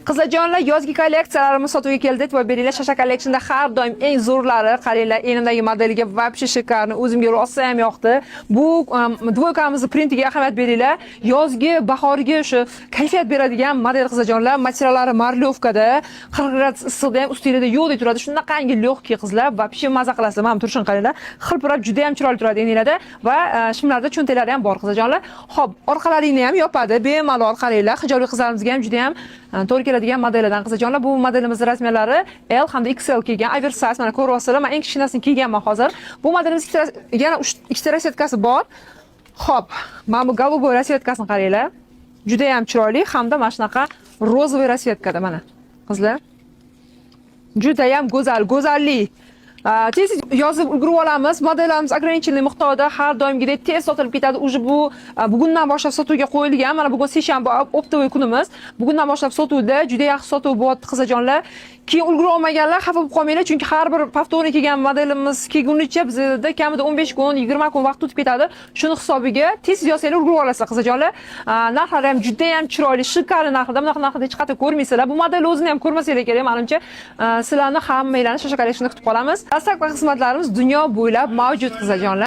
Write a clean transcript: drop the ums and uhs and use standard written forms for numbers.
Qizajonlar yozgi kolleksiyalarimiz sotuvga keldi. E'tibor beringlar, Shasha Collection'da har doim eng zo'rlari, qaranglar, enimdagi modeliga вообще shikarni, o'zimga rosa ham yoqdi. Bu dvoykamizning printiga ahamiyat beringlar. Yozgi, bahorgi shu kayfiyat beradigan model qizajonlar, materiallari marlyovkada, 40 gradus issiqda ham ustingizda yo'qdek turadi. Shunaqangi lyoqki qizlar, вообще maza qilasizlar. Mana turishini qaranglar. Xilpirab juda ham chiroyli turadi eninglarda va shimlarda cho'ntaklari ham bor qizajonlar. Xo'p, orqalaringni ham yopadi. Bemalol qaranglar. Hijobli qizlarimizga ham juda ham to'g'ri keladigan modellardan qizajonlar. Bu modelimizning razmerlari L hamda XL kelgan, oversize. Mana ko'ryapsizlar, men eng kichkinasini kiyganman hozir. Bu modelimiz yana ikkita rasvetkasi bor. Xo'p, mana bu голубой rasvetkasini qaranglar. Juda ham chiroyli hamda mana shunaqa rozовый rasvetkada mana. Qizlar. Juda ham go'zallik. Tez yozib ulgurib olamiz. Modellarimiz ограниченный miqdorda har doimgidek tez sotilib ketadi. Уже bu bugundan boshlab sotuvga qo'yilgan. Mana bugun seshanba optovoy kunimiz. Bugundan boshlab sotuvda juda yaxshi sotuv bo'lyapti qizajonlar. Keyin ulgura olmaganlar xafa bo'lib qolmanglar, chunki har bir повторный kelgan modelimiz kelgunicha bizda kamida 15 kun, 20 kun vaqt o'tib ketadi. Shuni hisobiga tez yozsanglar ulgura olasizlar qizajonlar. Narxlari ham juda ham chiroyli, shikarli narxda. Bunaqa narxda hech qachon ko'rmaysizlar. Bu model o'zini ham ko'rmasanglar kerak, menimcha. Sizlarni hammanglarni Shasha Collection'da kutib qolamiz. Dastlabki xizmatlarimiz dunyo bo'ylab mavjud qizajonlar.